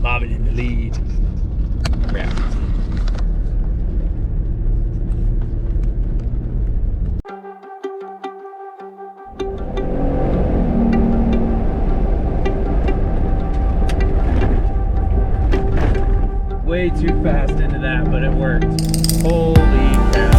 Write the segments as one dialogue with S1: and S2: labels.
S1: mobbing in the lead. Crap. Way too fast into that, but it worked. Holy cow.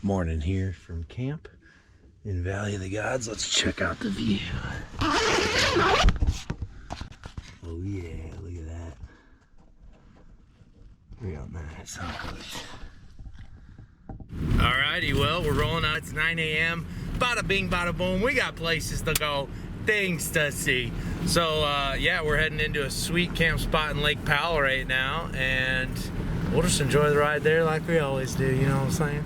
S1: Morning here from camp in Valley of the Gods. Let's check out the view. Oh yeah, look at that. Real nice. Alrighty, well, we're rolling out. It's 9 a.m. Bada bing, bada boom. We got places to go, things to see. So yeah, we're heading into a sweet camp spot in Lake Powell right now, and we'll just enjoy the ride there like we always do, you know what I'm saying?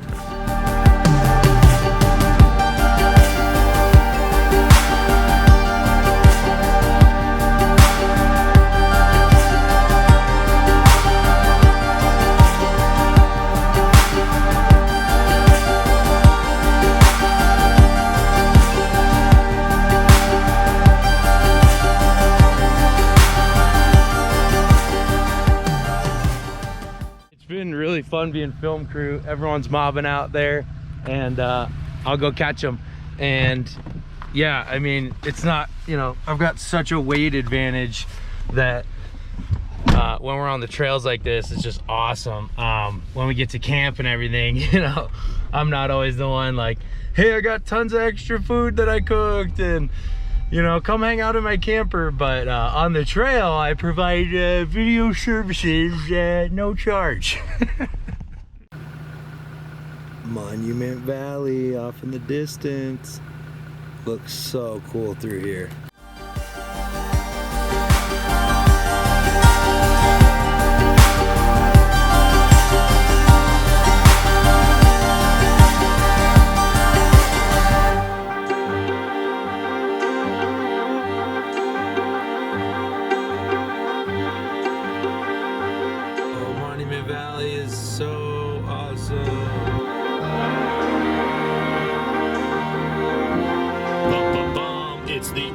S1: Really fun being film crew. Everyone's mobbing out there, and I'll go catch them. And yeah, I mean, it's not, you know, I've got such a weight advantage that when we're on the trails like this, it's just awesome. When we get to camp and everything, you know, I'm not always the one like, hey, I got tons of extra food that I cooked, and you know, come hang out in my camper. But on the trail, I provide video services at no charge. Monument Valley off in the distance. Looks so cool through here.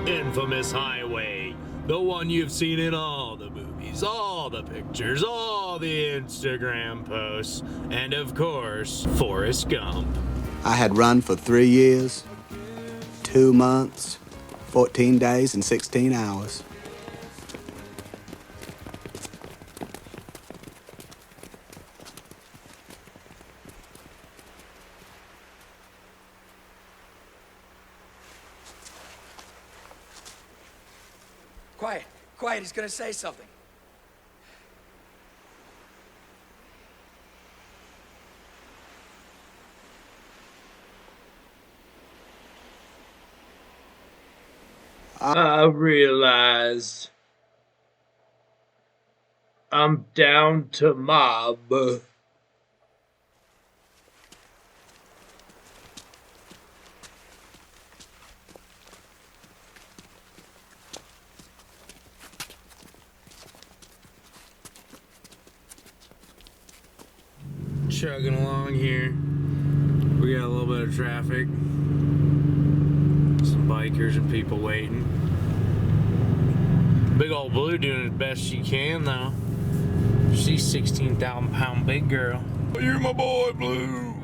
S1: Infamous highway, the one you've seen in all the movies, all the pictures, all the Instagram posts, and of course, Forest Gump.
S2: I had run for 3 years, 2 months, 14 days, and 16 hours.
S3: Quiet, quiet, he's gonna say something.
S1: I realized I'm down to mob. Chugging along here. We got a little bit of traffic. Some bikers and people waiting. Big old Blue doing the best she can though. She's 16,000 pound big girl. You're my boy, Blue.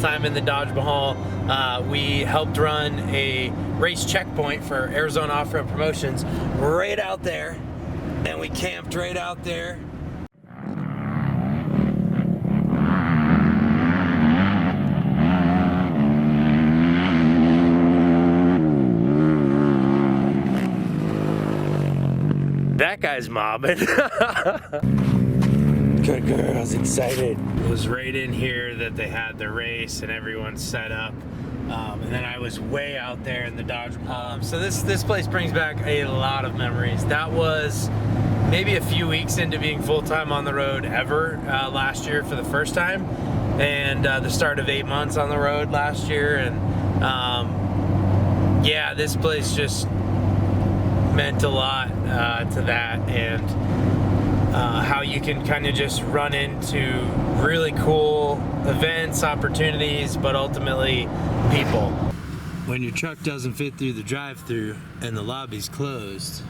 S1: time in the Dodge Mahal. We helped run a race checkpoint for Arizona Off-Road Promotions right out there, and we camped right out there. That guy's mobbing. Good girls, excited. It was right in here that they had the race and everyone's set up. And then I was way out there in the Dodge Mahal. So this place brings back a lot of memories. That was maybe a few weeks into being full-time on the road ever last year for the first time. And the start of 8 months on the road last year. And yeah, this place just meant a lot to that, and how you can kind of just run into really cool events, opportunities, but ultimately people. When your truck doesn't fit through the drive-thru and the lobby's closed,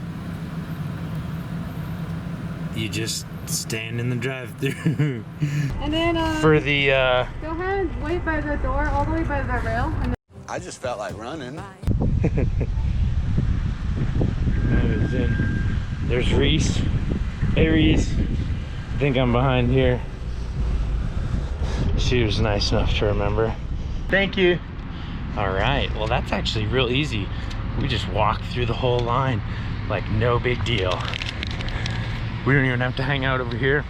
S1: you just stand in the drive-thru.
S4: And then
S1: for the
S4: go ahead and wait by the door, all the way by the rail. And then
S2: I just felt like running.
S1: There's Reese. Hey Reese. I think I'm behind here. She was nice enough to remember. Thank you. Alright, well that's actually real easy. We just walked through the whole line like no big deal. We don't even have to hang out over here.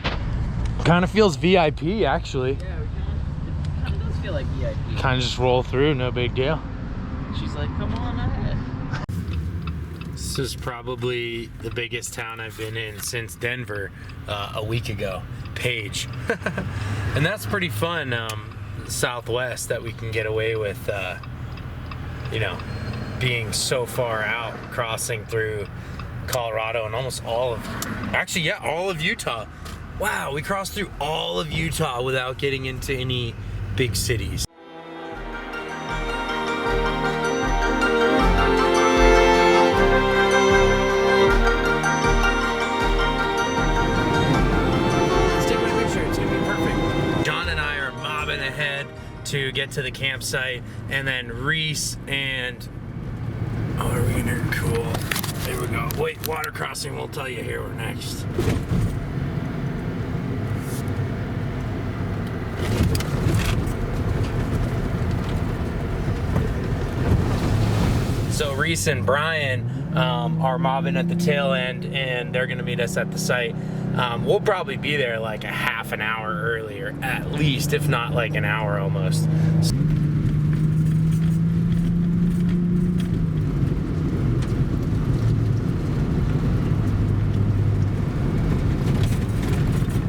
S1: Kind of feels VIP actually.
S5: Yeah, it kind of does feel like VIP.
S1: Kind of just roll through, no big deal.
S5: She's like, come on ahead.
S1: This is probably the biggest town I've been in since Denver a week ago, Page. And that's pretty fun, Southwest, that we can get away with, you know, being so far out, crossing through Colorado and almost all of, actually, yeah, all of Utah. Wow, we crossed through all of Utah without getting into any big cities. To get to the campsite, and then Reese and oh, are we gonna cool? There we go. Wait, water crossing. We'll tell you here. We're next. So Reese and Brian are mobbing at the tail end, and they're gonna meet us at the site. We'll probably be there like a half an hour earlier, at least, if not like an hour almost.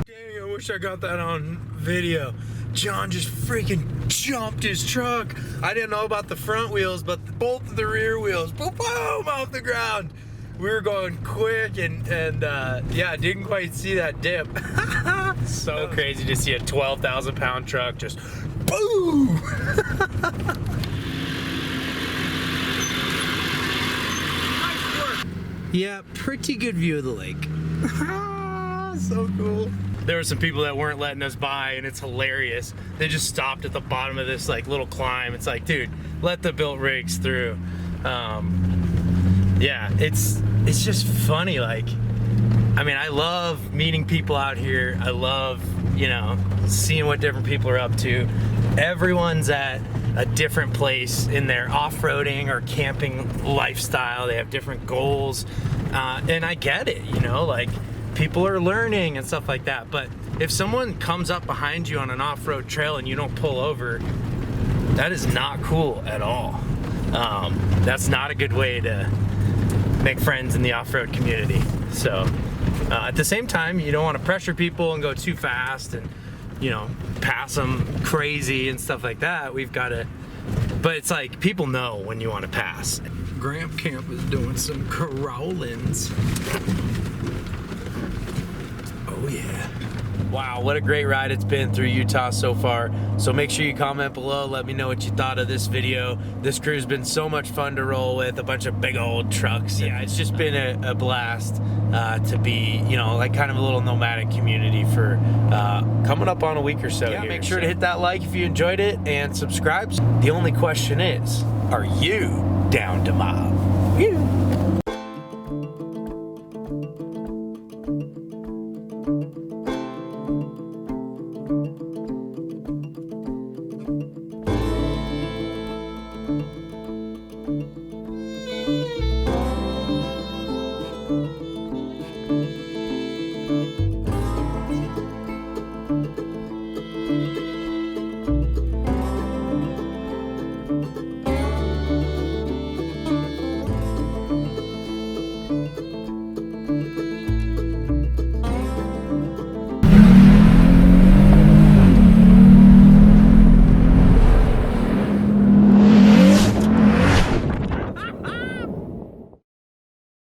S1: Dang, I wish I got that on video. John just freaking jumped his truck. I didn't know about the front wheels, but both of the rear wheels, boom, boom, off the ground. We were going quick and yeah, didn't quite see that dip. So crazy to see a 12,000 pound truck just boom. Yeah, pretty good view of the lake. So cool. There were some people that weren't letting us by, and it's hilarious. They just stopped at the bottom of this like little climb. It's like, dude, let the built rigs through. Yeah, it's just funny. Like, I mean, I love meeting people out here. I love, you know, seeing what different people are up to. Everyone's at a different place in their off-roading or camping lifestyle. They have different goals, and I get it, you know, like people are learning and stuff like that. But if someone comes up behind you on an off-road trail and you don't pull over, that is not cool at all. That's not a good way to make friends in the off-road community. So at the same time, you don't want to pressure people and go too fast and, you know, pass them crazy and stuff like that. We've got to, but it's like people know when you want to pass. Gramp Camp is doing some crawlings. Oh yeah. Wow, what a great ride it's been through Utah so far. So make sure you comment below, let me know what you thought of this video. This crew's been so much fun to roll with, a bunch of big old trucks. Yeah, it's just been a blast to be, you know, like kind of a little nomadic community for coming up on a week or so. Yeah, make sure to hit that like if you enjoyed it and subscribe. The only question is, are you down to mob?